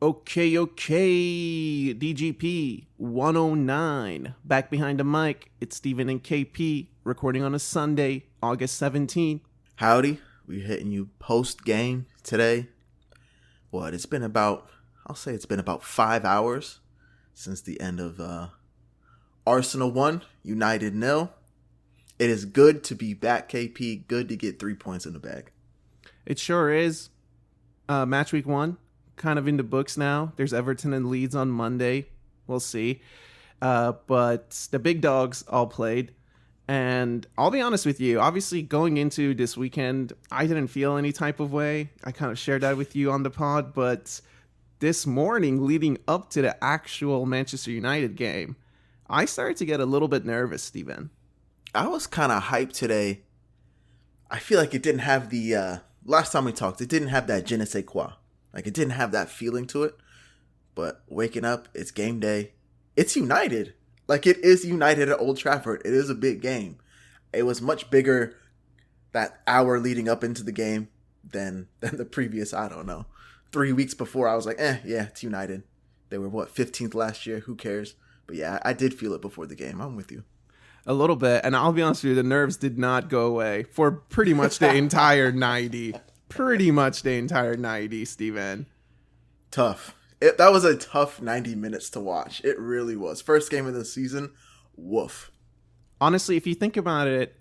Okay, DGP 109. Back behind the mic, it's Steven and KP recording on a Sunday, August 17th. Howdy, we're hitting you post-game today. It's been about 5 hours since the end of Arsenal 1, United 0. It is good to be back, KP. Good to get 3 points in the bag. It sure is. Match week 1. Kind of in the books now. There's Everton and Leeds on Monday. We'll see. But the big dogs all played. And I'll be honest with you. Obviously, going into this weekend, I didn't feel any type of way. I kind of shared that with you on the pod. But this morning, leading up to the actual Manchester United game, I started to get a little bit nervous, Steven. I was kind of hyped today. I feel like it didn't have the... last time we talked, it didn't have that je ne sais quoi. Like, it didn't have that feeling to it. But waking up, it's game day. It's United. Like, it is United at Old Trafford. It is a big game. It was much bigger that hour leading up into the game than the previous, 3 weeks before. I was like, yeah, it's United. They were, 15th last year? Who cares? But yeah, I did feel it before the game. I'm with you. A little bit. And I'll be honest with you, the nerves did not go away for pretty much the entire 90. Pretty much the entire 90, Steven. Tough. That was a tough 90 minutes to watch. It really was. First game of the season, woof. Honestly, if you think about it,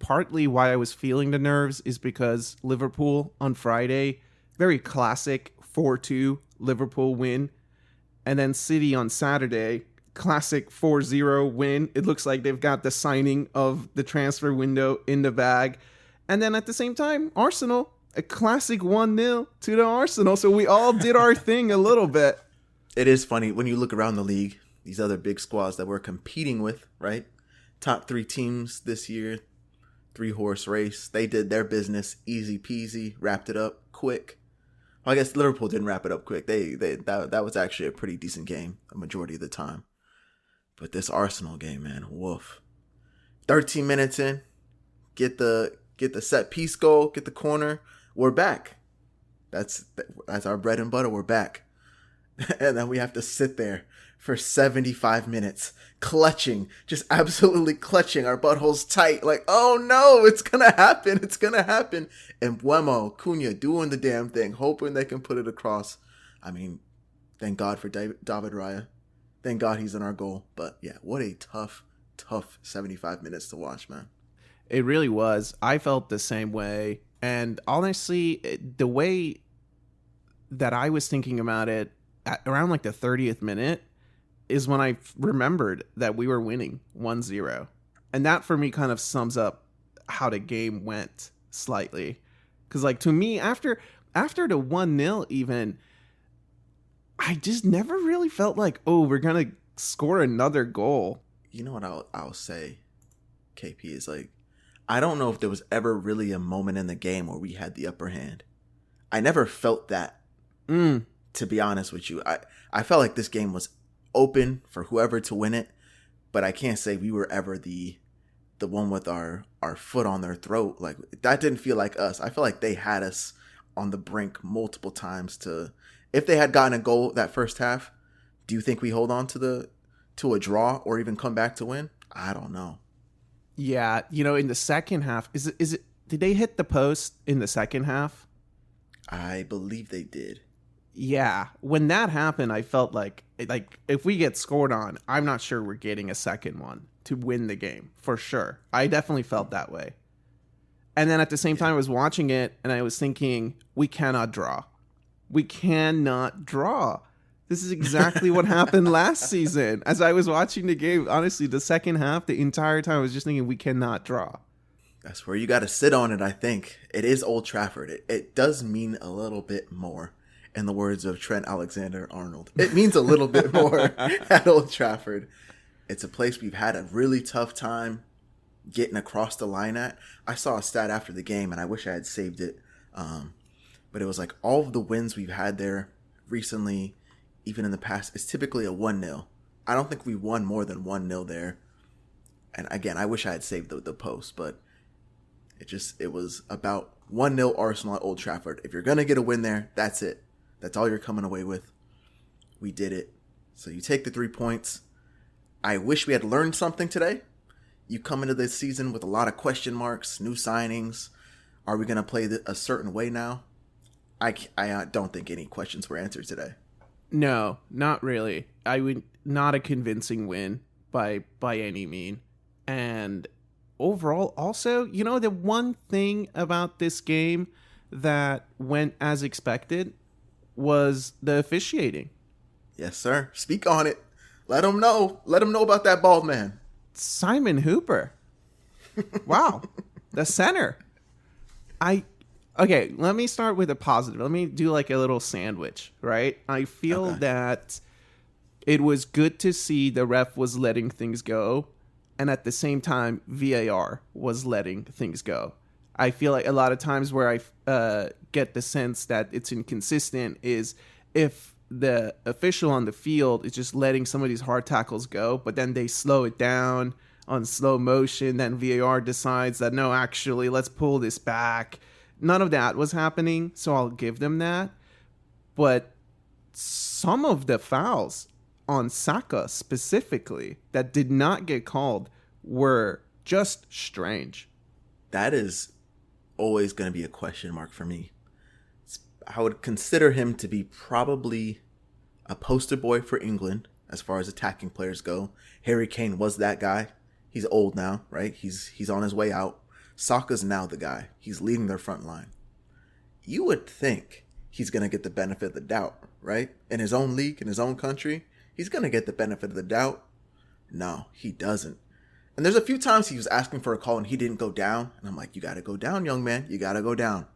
partly why I was feeling the nerves is because Liverpool on Friday, very classic 4-2 Liverpool win. And then City on Saturday, classic 4-0 win. It looks like they've got the signing of the transfer window in the bag. And then at the same time, Arsenal, a classic 1-0 to the Arsenal. So we all did our thing a little bit. It is funny when you look around the league, these other big squads that we're competing with, right? Top 3 teams this year, 3-horse race. They did their business easy peasy, wrapped it up quick. Well, I guess Liverpool didn't wrap it up quick. That was actually a pretty decent game a majority of the time. But this Arsenal game, man, woof. 13 minutes in, get the set piece goal, get the corner. We're back. That's our bread and butter. We're back. And then we have to sit there for 75 minutes, clutching, just absolutely clutching our buttholes tight. Like, oh no, it's going to happen. It's going to happen. And Buemo, Cunha doing the damn thing, hoping they can put it across. I mean, thank God for David Raya. Thank God he's in our goal. But yeah, what a tough 75 minutes to watch, man. It really was. I felt the same way. And honestly, the way that I was thinking about it at around like the 30th minute is when I remembered that we were winning 1-0. And that for me kind of sums up how the game went slightly. Because like to me, after the 1-0 even, I just never really felt like, oh, we're going to score another goal. You know what I'll say, KP, is like, I don't know if there was ever really a moment in the game where we had the upper hand. I never felt that, to be honest with you. I felt like this game was open for whoever to win it, but I can't say we were ever the one with our foot on their throat. Like, that didn't feel like us. I feel like they had us on the brink multiple times if they had gotten a goal that first half, do you think we hold on to a draw or even come back to win? I don't know. Yeah, in the second half, is it? Did they hit the post in the second half? I believe they did. Yeah, when that happened, I felt like if we get scored on, I'm not sure we're getting a second one to win the game for sure. I definitely felt that way. And then at the same time, I was watching it and I was thinking, we cannot draw. We cannot draw. This is exactly what happened last season. As I was watching the game, honestly, the second half, the entire time, I was just thinking we cannot draw. That's where you got to sit on it, I think. It is Old Trafford. It does mean a little bit more, in the words of Trent Alexander-Arnold. It means a little bit more at Old Trafford. It's a place we've had a really tough time getting across the line at. I saw a stat after the game, and I wish I had saved it. But it was like all of the wins we've had there recently, even in the past, it's typically a 1-0. I don't think we won more than 1-0 there. And again, I wish I had saved the post, but it was about 1-0 Arsenal at Old Trafford. If you're going to get a win there, that's it. That's all you're coming away with. We did it. So you take the 3 points. I wish we had learned something today. You come into this season with a lot of question marks, new signings. Are we going to play a certain way now? I don't think any questions were answered today. No, not really. Not a convincing win by any mean. And overall, also, the one thing about this game that went as expected was the officiating. Yes, sir. Speak on it. Let them know. Let them know about that bald man. Simon Hooper. Wow. The center. Okay, let me start with a positive. Let me do like a little sandwich, right? I feel that it was good to see the ref was letting things go, and at the same time, VAR was letting things go. I feel like a lot of times where I get the sense that it's inconsistent is if the official on the field is just letting some of these hard tackles go, but then they slow it down on slow motion, then VAR decides that, no, actually, let's pull this back. None of that was happening, so I'll give them that. But some of the fouls on Saka specifically that did not get called were just strange. That is always going to be a question mark for me. I would consider him to be probably a poster boy for England as far as attacking players go. Harry Kane was that guy. He's old now, right? He's on his way out. Saka's now the guy. He's leading their front line. You would think he's going to get the benefit of the doubt, right? In his own league, in his own country, he's going to get the benefit of the doubt. No, he doesn't. And there's a few times he was asking for a call and he didn't go down. And I'm like, you got to go down, young man. You got to go down.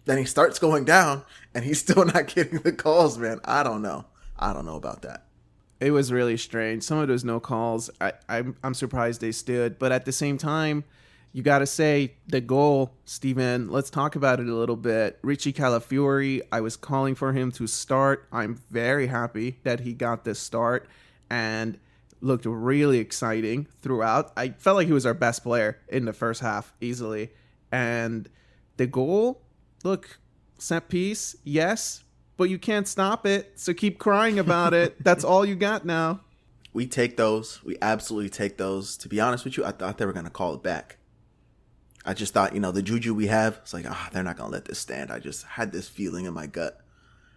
Then he starts going down and he's still not getting the calls, man. I don't know about that. It was really strange. Some of those no calls, I'm surprised they stood. But at the same time, you got to say the goal, Steven, let's talk about it a little bit. Richie Calafiori, I was calling for him to start. I'm very happy that he got this start and looked really exciting throughout. I felt like he was our best player in the first half easily. And the goal, look, set piece, yes, but you can't stop it. So keep crying about it. That's all you got now. We take those. We absolutely take those. To be honest with you, I thought they were going to call it back. I just thought, the juju we have, it's like, they're not going to let this stand. I just had this feeling in my gut.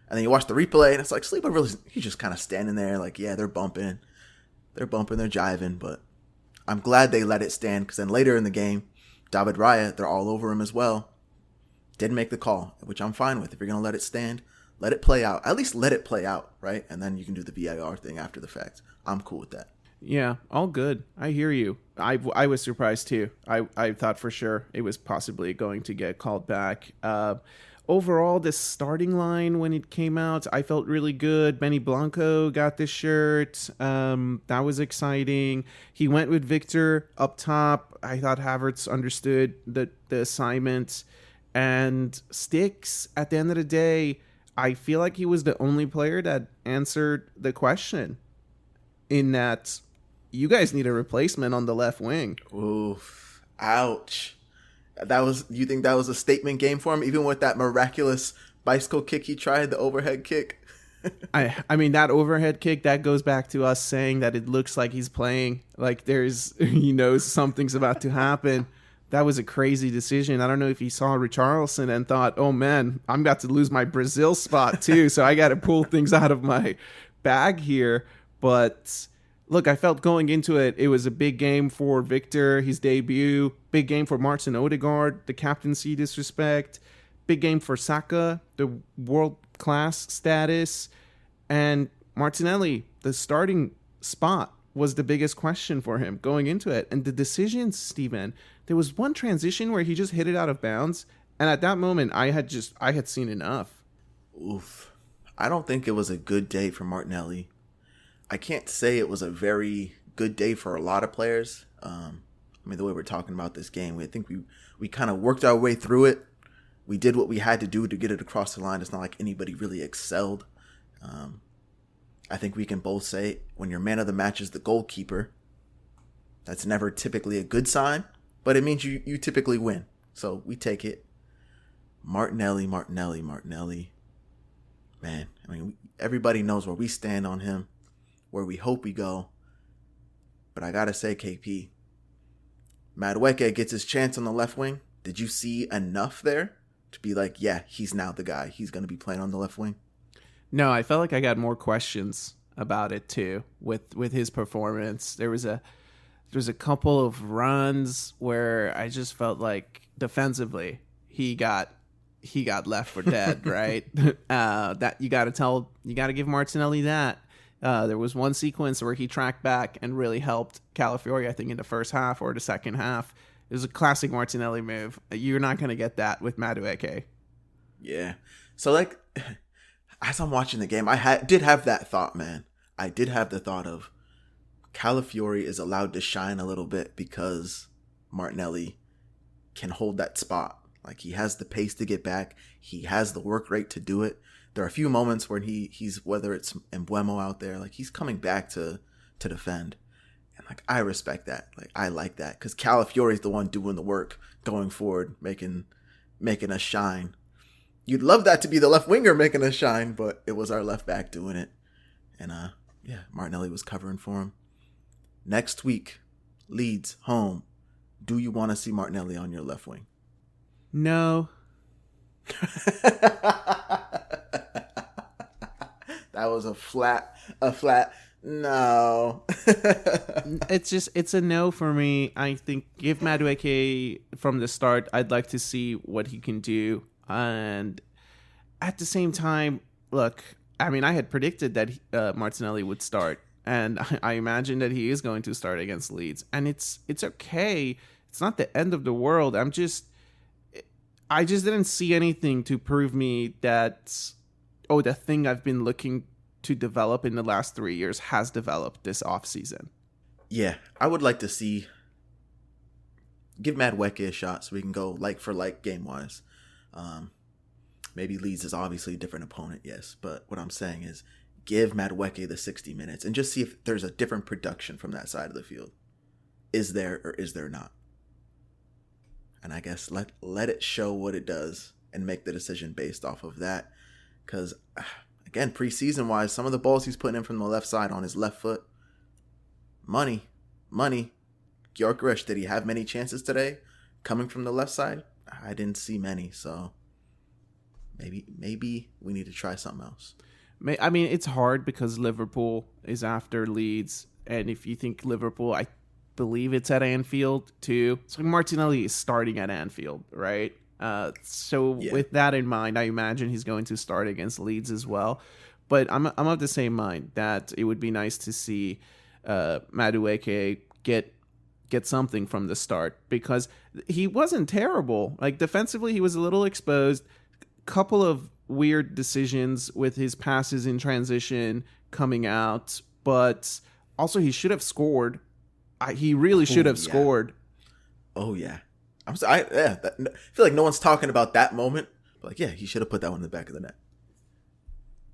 And then you watch the replay, and it's like, Sleeper he's just kind of standing there like, yeah, they're bumping. They're jiving. But I'm glad they let it stand, because then later in the game, David Raya, they're all over him as well. Didn't make the call, which I'm fine with. If you're going to let it stand, let it play out. At least let it play out, right? And then you can do the VAR thing after the fact. I'm cool with that. Yeah, all good. I hear you. I was surprised too. I thought for sure it was possibly going to get called back. Overall, the starting line when it came out, I felt really good. Benny Blanco got the shirt. That was exciting. He went with Victor up top. I thought Havertz understood the assignment. And Sticks, at the end of the day, I feel like he was the only player that answered the question in that you guys need a replacement on the left wing. Oof. Ouch. You think that was a statement game for him, even with that miraculous bicycle kick he tried, the overhead kick? I mean, that overhead kick, that goes back to us saying that it looks like he's playing, like he knows something's about to happen. That was a crazy decision. I don't know if he saw Richarlison and thought, oh man, I'm about to lose my Brazil spot too, so I got to pull things out of my bag here. But look, I felt going into it, it was a big game for Victor, his debut. Big game for Martin Odegaard, the captaincy disrespect. Big game for Saka, the world-class status. And Martinelli, the starting spot was the biggest question for him going into it. And the decisions, Steven, there was one transition where he just hit it out of bounds. And at that moment, I had seen enough. Oof. I don't think it was a good day for Martinelli. I can't say it was a very good day for a lot of players. The way we're talking about this game, I think we kind of worked our way through it. We did what we had to do to get it across the line. It's not like anybody really excelled. I think we can both say when your man of the match is the goalkeeper, that's never typically a good sign, but it means you typically win. So we take it. Martinelli. Man, Everybody knows where we stand on him, where we hope we go. But I gotta say, KP, Madueke gets his chance on the left wing. Did you see enough there to be like, yeah, he's now the guy. He's going to be playing on the left wing? No, I felt like I got more questions about it too with his performance. There was a couple of runs where I just felt like defensively he got left for dead, right? That you got to give Martinelli that. There was one sequence where he tracked back and really helped Calafiori, I think, in the first half or the second half. It was a classic Martinelli move. You're not going to get that with Madueke. Yeah. So, like, as I'm watching the game, I did have that thought, man. I did have the thought of Calafiori is allowed to shine a little bit because Martinelli can hold that spot. Like, he has the pace to get back. He has the work rate to do it. There are a few moments where he's whether it's Mbeumo out there, like he's coming back to defend. And like I respect that. Like I like that because Calafiori's the one doing the work, going forward, making us shine. You'd love that to be the left winger making us shine, but it was our left back doing it. And yeah, Martinelli was covering for him. Next week, Leeds home. Do you want to see Martinelli on your left wing? No. That was a flat no. It's a no for me. I think give Madueke from the start. I'd like to see what he can do. And at the same time, look, I mean, I had predicted that Martinelli would start. And I imagine that he is going to start against Leeds. And it's okay. It's not the end of the world. I just didn't see anything to prove me that, the thing I've been looking to develop in the last 3 years has developed this offseason. Yeah, I would like to see, give Madueke a shot so we can go like for like game-wise. Maybe Leeds is obviously a different opponent, yes. But what I'm saying is give Madueke the 60 minutes and just see if there's a different production from that side of the field. Is there or is there not? And I guess let it show what it does and make the decision based off of that. Because, again, preseason-wise, some of the balls he's putting in from the left side on his left foot, money. Gyökeres, did he have many chances today coming from the left side? I didn't see many, so maybe we need to try something else. I mean, it's hard because Liverpool is after Leeds, and if you think Liverpool, I believe it's at Anfield too. So Martinelli is starting at Anfield, right? With that in mind, I imagine he's going to start against Leeds as well. But I'm of the same mind that it would be nice to see Madueke get something from the start because he wasn't terrible. Like defensively, he was a little exposed. Couple of weird decisions with his passes in transition coming out, but also he should have scored. He really should have scored. Oh yeah. I feel like no one's talking about that moment. But like, yeah, he should have put that one in the back of the net.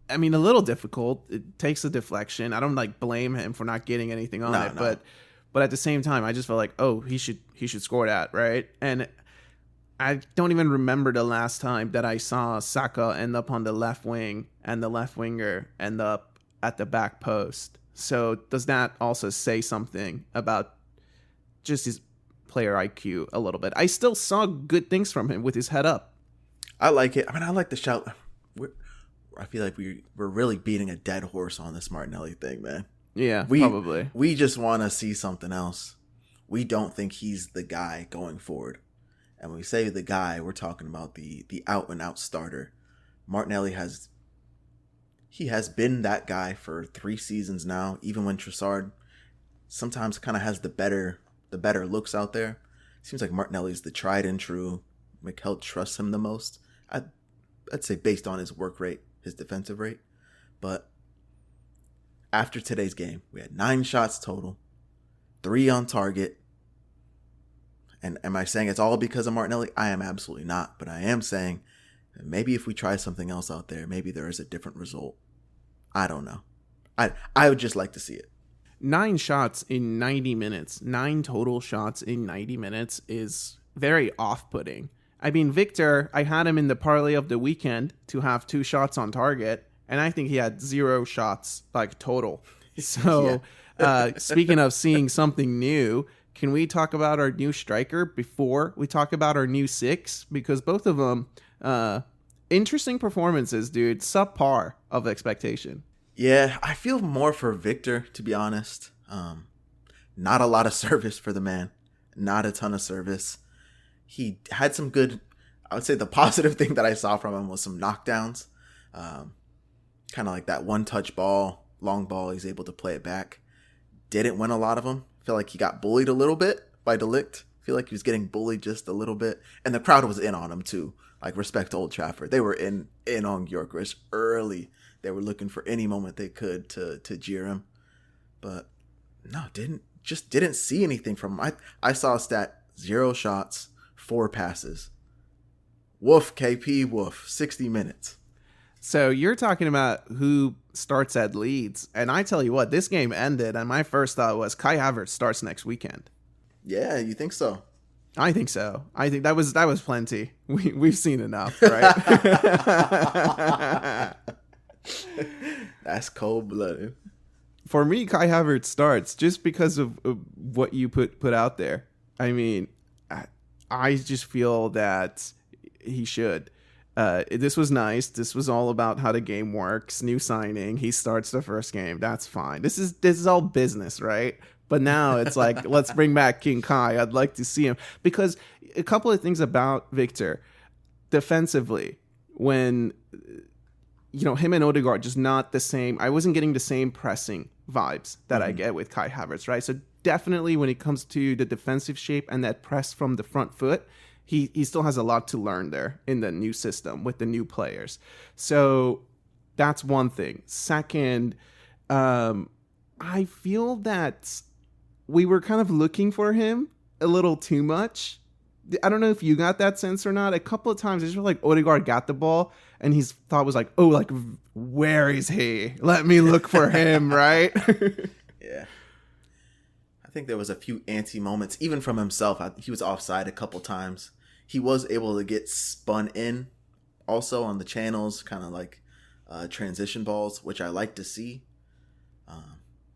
I mean, a little difficult. It takes a deflection. I don't blame him for not getting anything on it, no. But at the same time, I just felt like, he should score that, right? And I don't even remember the last time that I saw Saka end up on the left wing and the left winger end up at the back post. So does that also say something about just his player IQ a little bit? I still saw good things from him with his head up. I like it. I mean, I like the shout. I feel like we're really beating a dead horse on this Martinelli thing, man. Yeah, probably. We just want to see something else. We don't think he's the guy going forward. And when we say the guy, we're talking about the out-and-out starter. Martinelli has been that guy for 3 seasons now, even when Trossard sometimes kind of has the better looks out there. Seems like Martinelli's the tried and true. Mikel trusts him the most. I'd say based on his work rate, his defensive rate. But after today's game, we had 9 shots total, 3 on target. And am I saying it's all because of Martinelli? I am absolutely not. But I am saying maybe if we try something else out there, maybe there is a different result. I don't know. I would just like to see it. 9 shots in 90 minutes, 9 total shots in 90 minutes is very off-putting. I mean, Victor, I had him in the parlay of the weekend to have 2 shots on target, and I think he had 0 shots like total. So speaking of seeing something new, can we talk about our new striker before we talk about our new CIX? Because both of them, interesting performances, dude. Subpar of expectation. Yeah, I feel more for Victor, to be honest. Not a lot of service for the man. Not a ton of service. He had some good, I would say the positive thing that I saw from him was some knockdowns. Kind of like that one-touch ball, long ball, he's able to play it back. Didn't win a lot of them. Feel like he got bullied a little bit by Delict. Feel like he was getting bullied just a little bit. And the crowd was in on him too. Like, respect to Old Trafford. They were in on Gyökeres early. They were looking for any moment they could to jeer him. But no, didn't see anything from him. I saw a stat, 0 shots, 4 passes. Woof, KP, woof, 60 minutes. So you're talking about who starts at Leeds. And I tell you what, this game ended, and my first thought was Kai Havertz starts next weekend. Yeah, you think so? I think so. I think that was plenty. We've seen enough, right? That's cold-blooded. For me, Kai Havertz starts just because of what you put out there. I mean, I just feel that he should. This was nice. This was all about how the game works. New signing. He starts the first game. That's fine. This is all business, right? But now it's like, let's bring back King Kai. I'd like to see him. Because a couple of things about Victor. Defensively, when, him and Odegaard, just not the same. I wasn't getting the same pressing vibes that I get with Kai Havertz, right? So definitely when it comes to the defensive shape and that press from the front foot, he still has a lot to learn there in the new system with the new players. So that's one thing. Second, I feel that we were kind of looking for him a little too much. I don't know if you got that sense or not. A couple of times, it's just like Odegaard got the ball and his thought was like, oh, like, where is he? Let me look for him, right? Yeah. I think there was a few antsy moments, even from himself. He was offside a couple times. He was able to get spun in also on the channels, kind of like transition balls, which I like to see.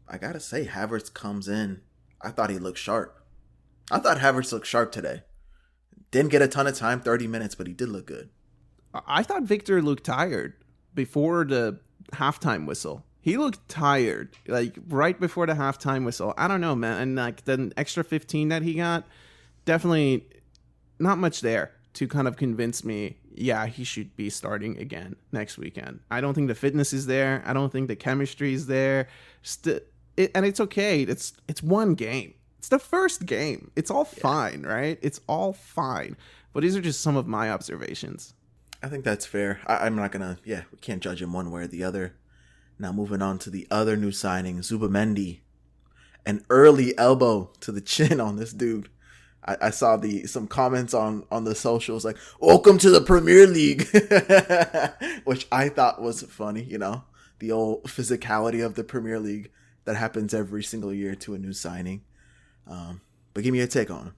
I got to say, Havertz comes in. I thought he looked sharp. I thought Havertz looked sharp today. Didn't get a ton of time, 30 minutes, but he did look good. I thought Victor looked tired before the halftime whistle. He looked tired, like right before the halftime whistle. I don't know, man. And like the extra 15 that he got, definitely not much there to kind of convince me, yeah, he should be starting again next weekend. I don't think the fitness is there. I don't think the chemistry is there. And it's okay. It's one game. It's the first game. It's all fine, right? It's all fine. But these are just some of my observations. I think that's fair. I'm not going to, we can't judge him one way or the other. Now moving on to the other new signing, Zubamendi. An early elbow to the chin on this dude. I saw some comments on the socials like, welcome to the Premier League, which I thought was funny, the old physicality of the Premier League that happens every single year to a new signing. But give me a take on him.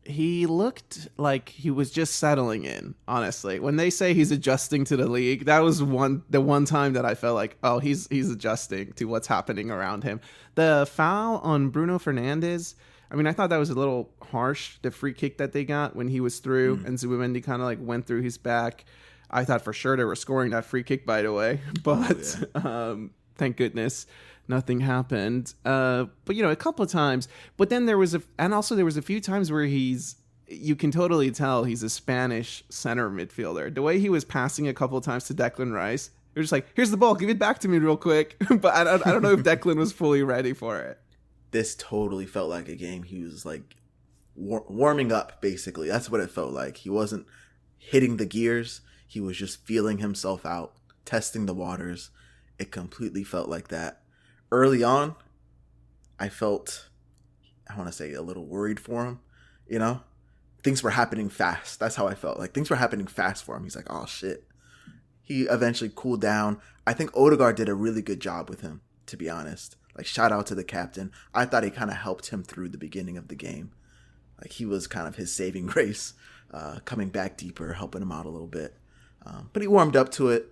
He looked like he was just settling in, honestly. When they say he's adjusting to the league, that was the one time that I felt like, oh, he's adjusting to what's happening around him. The foul on Bruno Fernandes, I mean, I thought that was a little harsh, the free kick that they got when he was through and Zubamendi kind of like went through his back. I thought for sure they were scoring that free kick, by the way. But thank goodness nothing happened. But, a couple of times. But then there was a few times where you can totally tell he's a Spanish center midfielder. The way he was passing a couple of times to Declan Rice, it was just like, here's the ball, give it back to me real quick. But I don't know if Declan was fully ready for it. This totally felt like a game he was like warming up, basically. That's what it felt like. He wasn't hitting the gears. He was just feeling himself out, testing the waters. It completely felt like that. Early on, I felt, I want to say, a little worried for him. Things were happening fast. That's how I felt. Like, things were happening fast for him. He's like, oh, shit. He eventually cooled down. I think Odegaard did a really good job with him, to be honest. Like, shout out to the captain. I thought he kind of helped him through the beginning of the game. Like, he was kind of his saving grace, coming back deeper, helping him out a little bit. But he warmed up to it.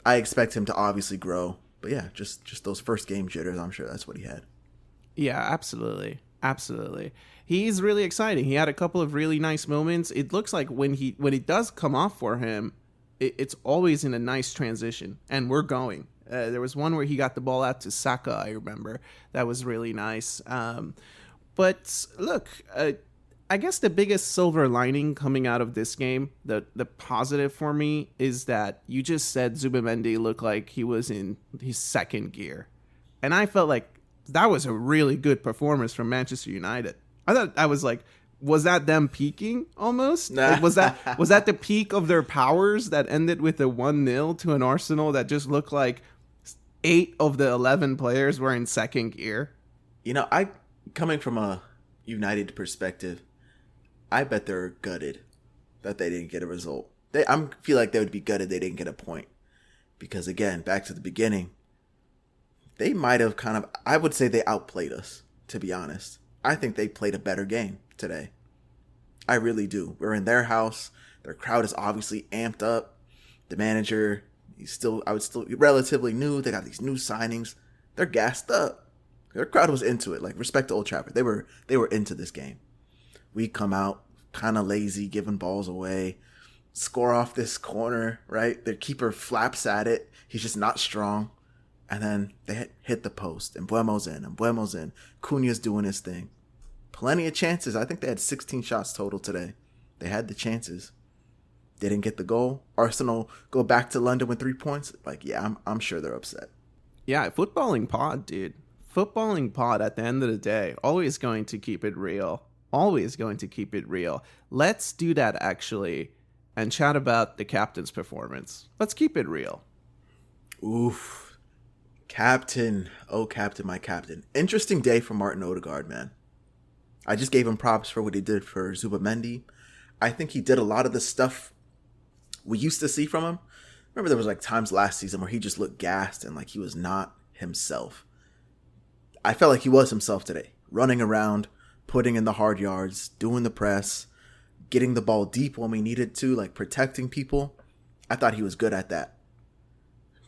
I expect him to obviously grow. But yeah, just those first game jitters, I'm sure that's what he had. Yeah, absolutely. Absolutely. He's really exciting. He had a couple of really nice moments. It looks like when it does come off for him, it's always in a nice transition. And we're going. There was one where he got the ball out to Saka, I remember. That was really nice. But look, I guess the biggest silver lining coming out of this game, the positive for me, is that you just said Zubimendi looked like he was in his second gear. And I felt like that was a really good performance from Manchester United. I thought I was like, was that them peaking almost? Like, was that the peak of their powers that ended with a 1-0 to an Arsenal that just looked like 8 of the 11 players were in second gear? You know, coming from a United perspective, I bet they're gutted that they didn't get a result. I feel like they would be gutted they didn't get a point. Because again, back to the beginning, they might have I would say they outplayed us, to be honest. I think they played a better game today. I really do. We're in their house. Their crowd is obviously amped up. The manager, I was still relatively new. They got these new signings. They're gassed up. Their crowd was into it. Like, respect to Old Trafford. They were into this game. We come out kind of lazy, giving balls away, score off this corner, right? Their keeper flaps at it. He's just not strong. And then they hit the post. And Buemo's in. Cunha's doing his thing. Plenty of chances. I think they had 16 shots total today. They had the chances. Didn't get the goal. Arsenal go back to London with 3 points. Like, yeah, I'm sure they're upset. Yeah, footballing pod, dude. Footballing pod at the end of the day. Always going to keep it real. Always going to keep it real. Let's do that, actually, and chat about the captain's performance. Let's keep it real. Oof. Captain. Oh, captain, my captain. Interesting day for Martin Odegaard, man. I just gave him props for what he did for Zubimendi. I think he did a lot of the stuff we used to see from him. Remember there was like times last season where he just looked gassed and like he was not himself. I felt like he was himself today. Running around, putting in the hard yards, doing the press, getting the ball deep when we needed to, like protecting people. I thought he was good at that.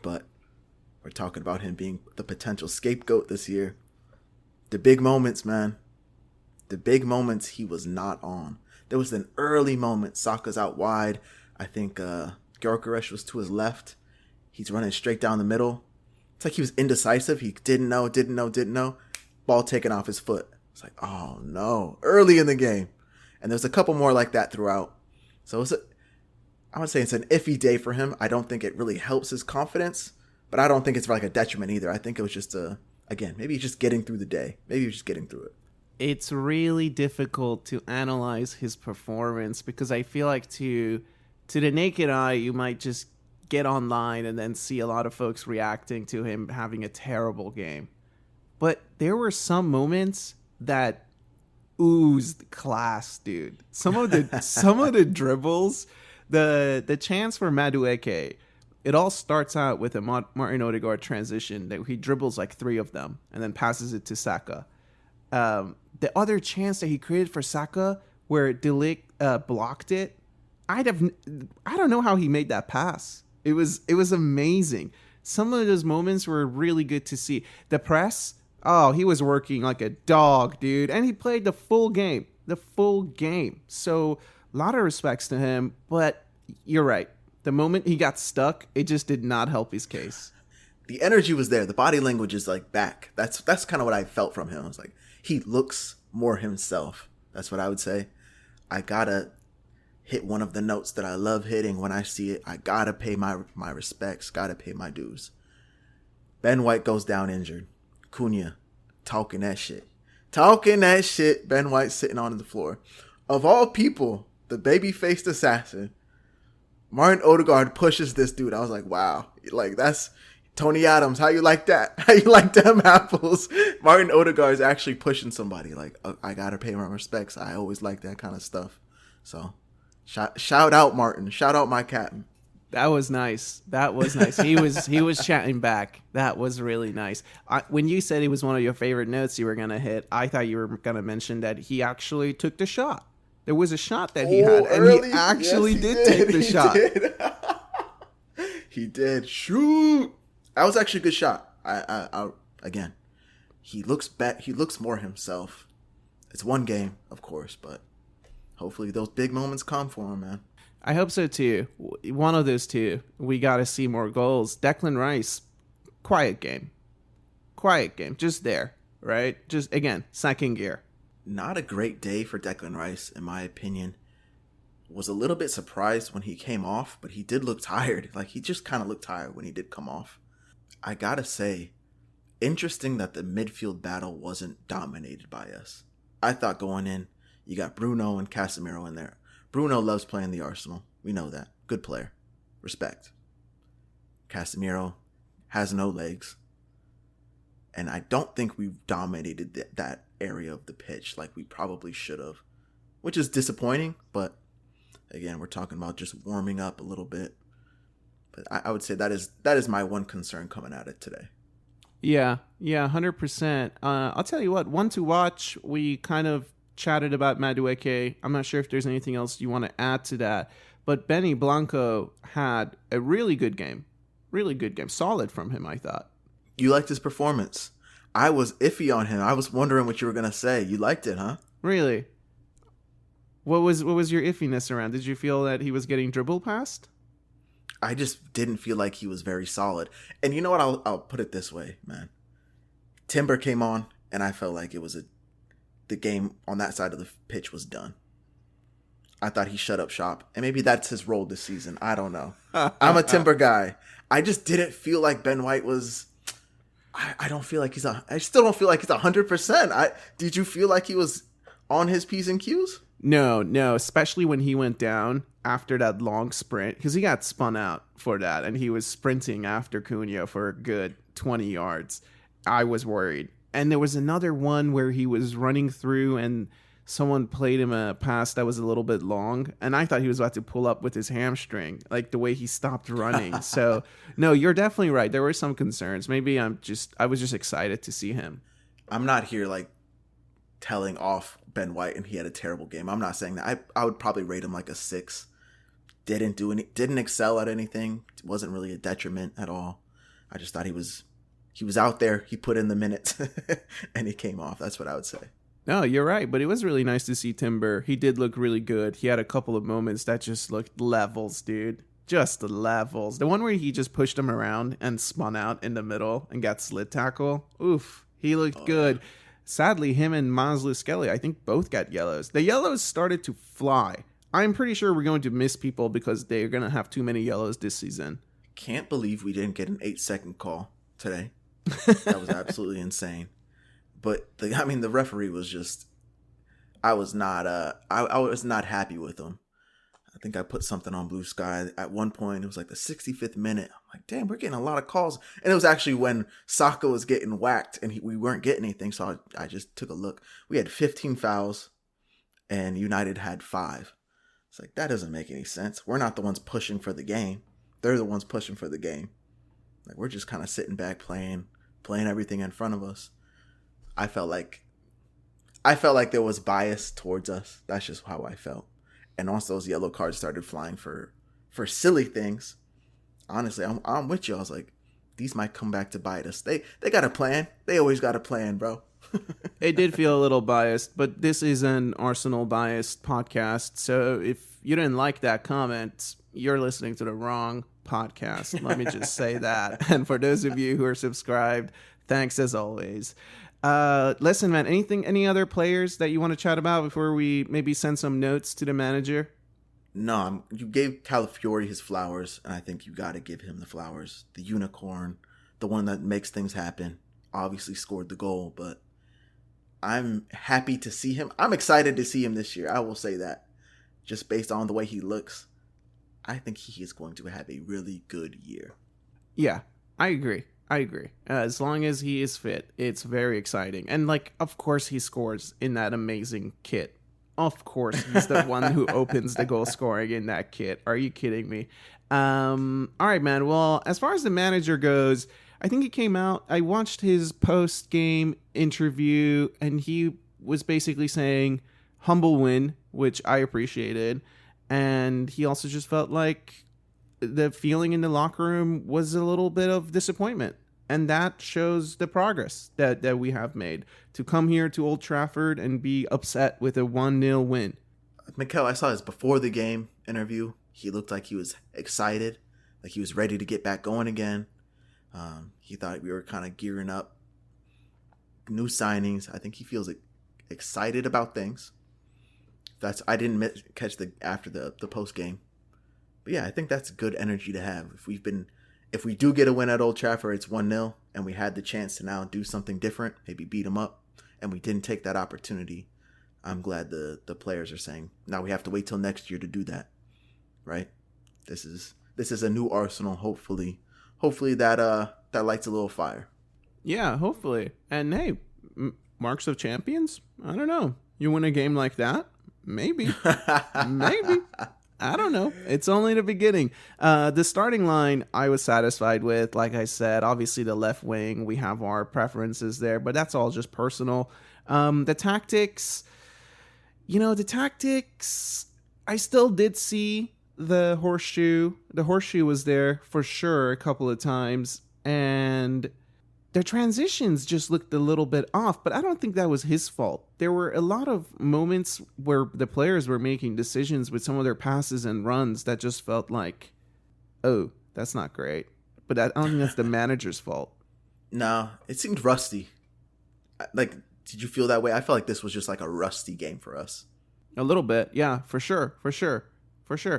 But we're talking about him being the potential scapegoat this year. The big moments, man. The big moments he was not on. There was an early moment. Saka's out wide. I think Gyökeres was to his left. He's running straight down the middle. It's like he was indecisive. He didn't know. Ball taken off his foot. It's like, oh no. Early in the game. And there's a couple more like that throughout. So I would say it's an iffy day for him. I don't think it really helps his confidence. But I don't think it's like a detriment either. I think it was just maybe he's just getting through the day. Maybe he's just getting through it. It's really difficult to analyze his performance because I feel like to the naked eye, you might just get online and then see a lot of folks reacting to him having a terrible game. But there were some moments that oozed class, dude. Some of the dribbles, the chance for Madueke, it all starts out with a Martin Odegaard transition that he dribbles like 3 of them and then passes it to Saka. The other chance that he created for Saka where De Ligt blocked it, I don't know how he made that pass. It was amazing. Some of those moments were really good to see. The press, he was working like a dog, dude. And he played the full game. So a lot of respects to him, but you're right. The moment he got stuck, it just did not help his case. The energy was there. The body language is like back. That's kind of what I felt from him. I was like, he looks more himself. That's what I would say. I gotta hit one of the notes that I love hitting when I see it. I gotta pay my respects. Gotta pay my dues. Ben White goes down injured. Cunha talking that shit. Ben White sitting on the floor. Of all people, the baby-faced assassin, Martin Odegaard pushes this dude. I was like, wow. Like, that's Tony Adams. How you like that? How you like them apples? Martin Odegaard is actually pushing somebody. Like, I gotta pay my respects. I always like that kind of stuff. So, shout out Martin. Shout out my captain. That was nice. He was chatting back. That was really nice. When you said it was one of your favorite notes you were gonna hit, I thought you were gonna mention that he actually took the shot. There was a shot that he had, and early? he actually Yes, did take the shot. He did. Shoot. That was actually a good shot. Again, he looks more himself. It's one game, of course, but hopefully those big moments come for him, man. I hope so too. One of those two. We got to see more goals. Declan Rice, quiet game. Just there, right? Just, again, second gear. Not a great day for Declan Rice, in my opinion. Was a little bit surprised when he came off, but he did look tired. Like, he just kind of looked tired when he did come off. I gotta say, interesting that the midfield battle wasn't dominated by us. I thought going in, you got Bruno and Casemiro in there. Bruno loves playing the Arsenal. We know that. Good player. Respect. Casemiro has no legs. And I don't think we dominated that area of the pitch like we probably should have. Which is disappointing, but again, we're talking about just warming up a little bit. But I would say that is my one concern coming at it today. Yeah, 100%. I'll tell you what, one to watch, we kind of chatted about Madueke. I'm not sure if there's anything else you want to add to that. But Benny Blanco had a really good game. Solid from him, I thought. You liked his performance. I was iffy on him. I was wondering what you were going to say. You liked it, huh? Really? What was your iffiness around? Did you feel that he was getting dribble past? I just didn't feel like he was very solid. And you know what? I'll put it this way, man. Timber came on, and I felt like the game on that side of the pitch was done. I thought he shut up shop. And maybe that's his role this season. I don't know. I'm a Timber guy. I just didn't feel like Ben White was... I don't feel like I still don't feel like he's 100%. Did you feel like he was on his P's and Q's? No, especially when he went down after that long sprint, because he got spun out for that, and he was sprinting after Cunha for a good 20 yards. I was worried. And there was another one where he was running through, and someone played him a pass that was a little bit long, and I thought he was about to pull up with his hamstring, like the way he stopped running. So, no, you're definitely right. There were some concerns. Maybe I was just excited to see him. I'm not here like telling off Ben White and he had a terrible game. I'm not saying that. I would probably rate him like a 6. Didn't excel at anything. It wasn't really a detriment at all. I just thought he was out there. He put in the minutes and he came off. That's what I would say. No, you're right, but it was really nice to see Timber. He did look really good. He had a couple of moments that just looked levels, dude. Just the levels. The one where he just pushed him around and spun out in the middle and got slit tackle. Oof, he looked good. Yeah. Sadly, him and Maslow Skelly, I think both got yellows. The yellows started to fly. I'm pretty sure we're going to miss people because they're going to have too many yellows this season. Can't believe we didn't get an 8-second call today. That was absolutely insane. But the referee was just, I was not happy with him. I think I put something on Blue Sky at one point. It was like the 65th minute. I'm like, damn, we're getting a lot of calls. And it was actually when Saka was getting whacked and we weren't getting anything. So I just took a look. We had 15 fouls and United had 5. It's like, that doesn't make any sense. We're not the ones pushing for the game. They're the ones pushing for the game. Like, we're just kind of sitting back playing everything in front of us. I felt like there was bias towards us. That's just how I felt. And once those yellow cards started flying for silly things, honestly, I'm with you. I was like, these might come back to bite us. They got a plan. They always got a plan, bro. It did feel a little biased, but this is an Arsenal biased podcast. So if you didn't like that comment, you're listening to the wrong podcast. Let me just say that. And for those of you who are subscribed, thanks as always. Listen, man, any other players that you want to chat about before we maybe send some notes to the manager? No, you gave Calafiori his flowers, and I think you got to give him the flowers. The unicorn, the one that makes things happen, obviously scored the goal, but I'm happy to see him. I'm excited to see him this year. I will say that. Just based on the way he looks, I think he is going to have a really good year. Yeah, I agree. As long as he is fit, it's very exciting. And, of course he scores in that amazing kit. Of course he's the one who opens the goal scoring in that kit. Are you kidding me? All right, man. Well, as far as the manager goes, I think he came out. I watched his post-game interview, and he was basically saying humble win, which I appreciated. And he also just felt like the feeling in the locker room was a little bit of disappointment. And that shows the progress that we have made to come here to Old Trafford and be upset with a 1-0 win. Mikel, I saw his before the game interview. He looked like he was excited, like he was ready to get back going again. He thought we were kind of gearing up. New signings. I think he feels excited about things. I didn't catch after the post game, but yeah, I think that's good energy to have. If we do get a win at Old Trafford, it's 1-0, and we had the chance to now do something different, maybe beat them up, and we didn't take that opportunity. I'm glad the players are saying now we have to wait till next year to do that, right? This is a new Arsenal. Hopefully that lights a little fire. Yeah, hopefully. And hey, marks of champions? I don't know. You win a game like that? Maybe. Maybe. I don't know. It's only the beginning. The starting line I was satisfied with. Like I said, obviously the left wing, we have our preferences there, but that's all just personal. The tactics, I still did see the horseshoe. The horseshoe was there for sure a couple of times, and their transitions just looked a little bit off, but I don't think that was his fault. There were a lot of moments where the players were making decisions with some of their passes and runs that just felt like, oh, that's not great. But I don't think that's the manager's fault. No, it seemed rusty. Like, did you feel that way? I felt like this was just like a rusty game for us. A little bit, yeah, for sure.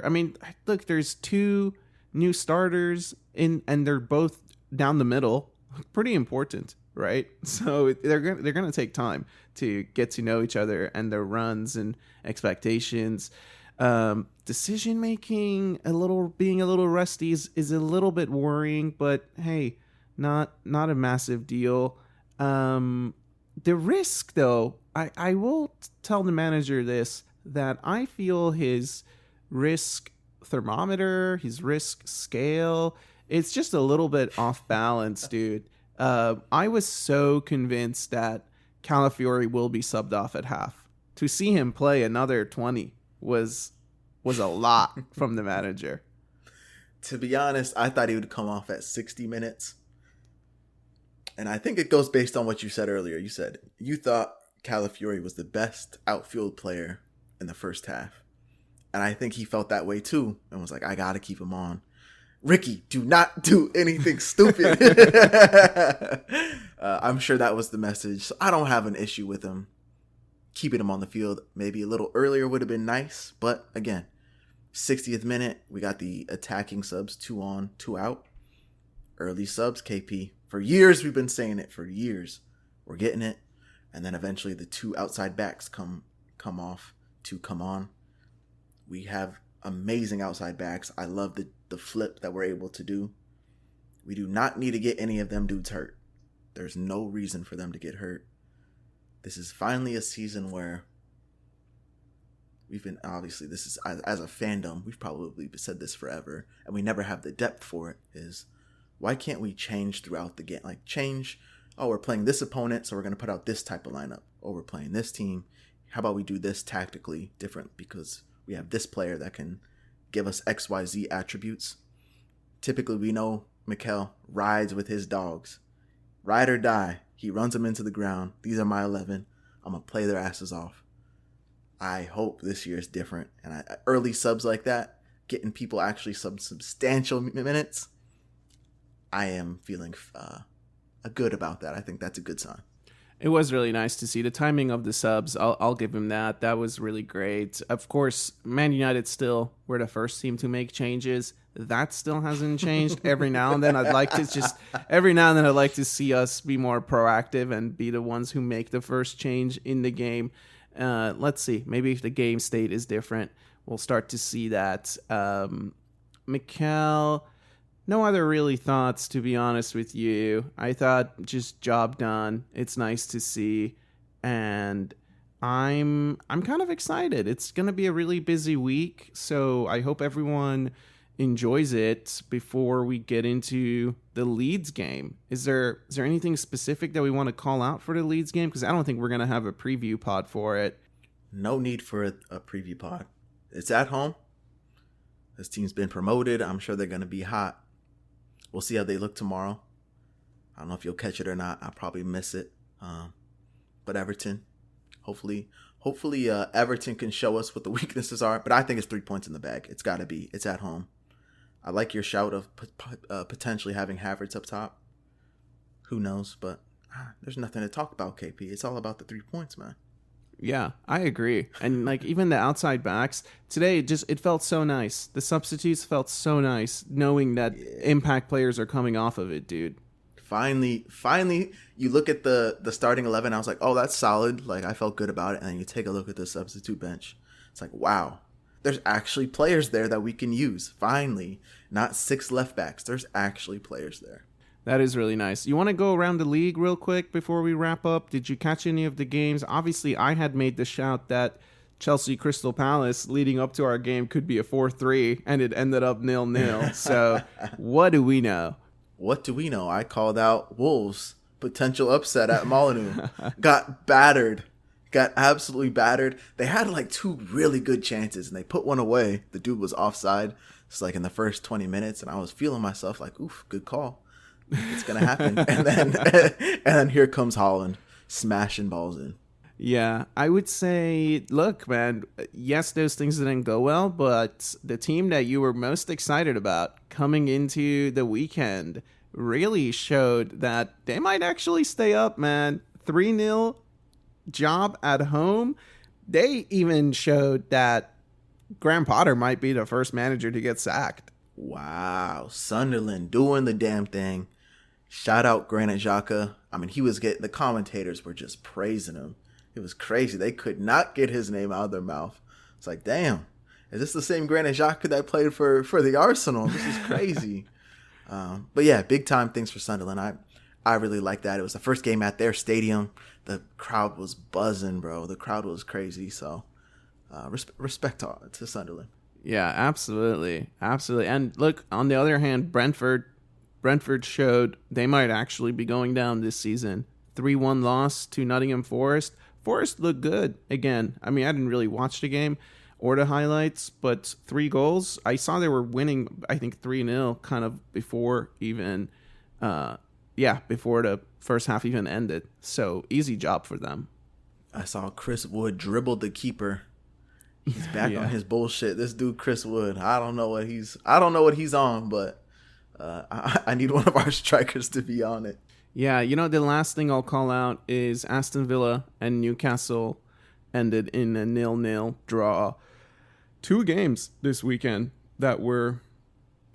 I mean, look, there's 2 new starters and they're both down the middle. Pretty important, right? So they're gonna take time to get to know each other and their runs and expectations. Decision making being a little rusty is a little bit worrying, but hey, not a massive deal. The risk, though, I will tell the manager this, that I feel his risk thermometer, his risk scale, it's just a little bit off balance, dude. I was so convinced that Calafiori will be subbed off at half. To see him play another 20 was a lot from the manager. To be honest, I thought he would come off at 60 minutes. And I think it goes based on what you said earlier. You said you thought Calafiori was the best outfield player in the first half. And I think he felt that way too and was like, I got to keep him on. Ricky, do not do anything stupid. I'm sure that was the message. So I don't have an issue with him keeping him on the field. Maybe a little earlier would have been nice. But again, 60th minute, we got the attacking subs, 2 on, 2 out. Early subs, KP. For years, we've been saying it. For years, we're getting it. And then eventually the 2 outside backs come off, 2 come on. We have amazing outside backs. I love the flip that we're able to do. We do not need to get any of them dudes hurt. There's no reason for them to get hurt. This is finally a season where we've been, obviously, this is, as a fandom, we've probably said this forever, and we never have the depth for it, is why can't we change throughout the game? Like, change, oh, we're playing this opponent, so we're going to put out this type of lineup. Oh, we're playing this team. How about we do this tactically different because we have this player that can give us XYZ attributes. Typically, we know Mikel rides with his dogs. Ride or die. He runs them into the ground. These are my 11. I'm going to play their asses off. I hope this year is different. And early subs like that, getting people actually some substantial minutes, I am feeling good about that. I think that's a good sign. It was really nice to see the timing of the subs. I'll give him that. That was really great. Of course, Man United still were the first team to make changes. That still hasn't changed. Every now and then I'd like to see us be more proactive and be the ones who make the first change in the game. Let's see. Maybe if the game state is different, we'll start to see that. Mikel, no other really thoughts, to be honest with you. I thought just job done. It's nice to see. And I'm kind of excited. It's going to be a really busy week, so I hope everyone enjoys it before we get into the Leeds game. Is there anything specific that we want to call out for the Leeds game? Because I don't think we're going to have a preview pod for it. No need for a preview pod. It's at home. This team's been promoted. I'm sure they're going to be hot. We'll see how they look tomorrow. I don't know if you'll catch it or not. I'll probably miss it. But Everton, hopefully Everton can show us what the weaknesses are. But I think it's 3 points in the bag. It's got to be. It's at home. I like your shout of potentially having Havertz up top. Who knows? But there's nothing to talk about, KP. It's all about the 3 points, man. Yeah, I agree. And like even the outside backs today, it felt so nice. The substitutes felt so nice knowing that impact players are coming off of it, dude. Finally, you look at the starting 11. I was like, oh, that's solid. Like, I felt good about it. And then you take a look at the substitute bench. It's like, wow, there's actually players there that we can use. Finally, not 6 left backs. There's actually players there. That is really nice. You want to go around the league real quick before we wrap up? Did you catch any of the games? Obviously, I had made the shout that Chelsea Crystal Palace leading up to our game could be a 4-3, and it ended up 0-0. So what do we know? What do we know? I called out Wolves. Potential upset at Molineux. Got battered. Got absolutely battered. They had like 2 really good chances, and they put one away. The dude was offside. It's like in the first 20 minutes, and I was feeling myself like, oof, good call. It's going to happen. and then here comes Holland smashing balls in. Yeah, I would say, look, man, yes, those things didn't go well, but the team that you were most excited about coming into the weekend really showed that they might actually stay up, man. 3-0 job at home. They even showed that Graham Potter might be the first manager to get sacked. Wow, Sunderland doing the damn thing. Shout out Granit Xhaka. I mean, the commentators were just praising him. It was crazy. They could not get his name out of their mouth. It's like, damn, is this the same Granit Xhaka that played for the Arsenal? This is crazy. But yeah, big time things for Sunderland. I really like that. It was the first game at their stadium. The crowd was buzzing, bro. The crowd was crazy. So respect to Sunderland. Yeah, absolutely. Absolutely. And look, on the other hand, Brentford showed they might actually be going down this season. 3-1 loss to Nottingham Forest. Forest looked good again. I mean, I didn't really watch the game or the highlights, but 3 goals. I saw they were winning, I think 3-0 kind of before even, before the first half even ended. So easy job for them. I saw Chris Wood dribble the keeper. He's back on his bullshit. This dude, Chris Wood, I don't know what he's on, but I need one of our strikers to be on it. Yeah, the last thing I'll call out is Aston Villa and Newcastle ended in a 0-0 draw. 2 games this weekend that were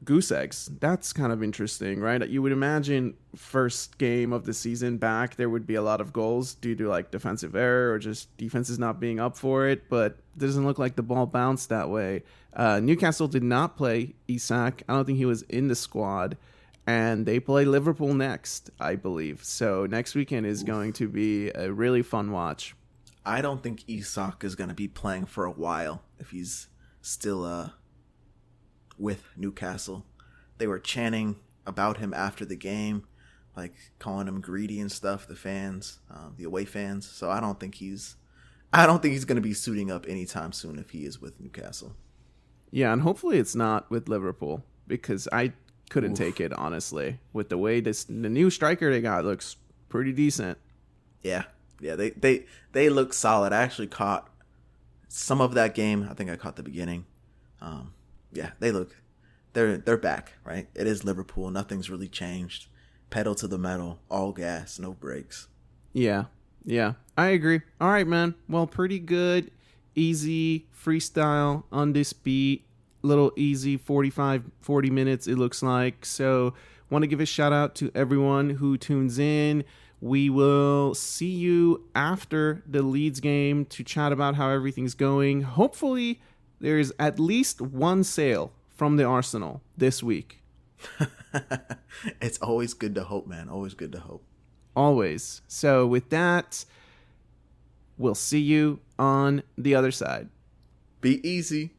goose eggs. That's kind of interesting, right? You would imagine first game of the season back, there would be a lot of goals due to like defensive error or just defenses not being up for it, but it doesn't look like the ball bounced that way. Newcastle did not play Isak. I don't think he was in the squad. And they play Liverpool next, I believe. So next weekend is going to be a really fun watch. I don't think Isak is going to be playing for a while if he's still with Newcastle. They were chanting about him after the game, like calling him greedy and stuff, the fans, the away fans. So I don't think he's going to be suiting up anytime soon if he is with Newcastle. Yeah, and hopefully it's not with Liverpool because I couldn't take it, honestly, with the way the new striker they got looks pretty decent. Yeah, they look solid. I actually caught some of that game. I think I caught the beginning. They're back, right? It is Liverpool. Nothing's really changed. Pedal to the metal, all gas, no brakes. Yeah, I agree. All right, man. Well, pretty good, easy freestyle on this beat. Little easy 40 minutes it looks like. So want to give a shout out to everyone who tunes in. We will see you after the Leeds game to chat about how everything's going. Hopefully there's at least one sale from the Arsenal this week. It's always good to hope, man. Always good to hope. Always. So with that, we'll see you on the other side. Be easy.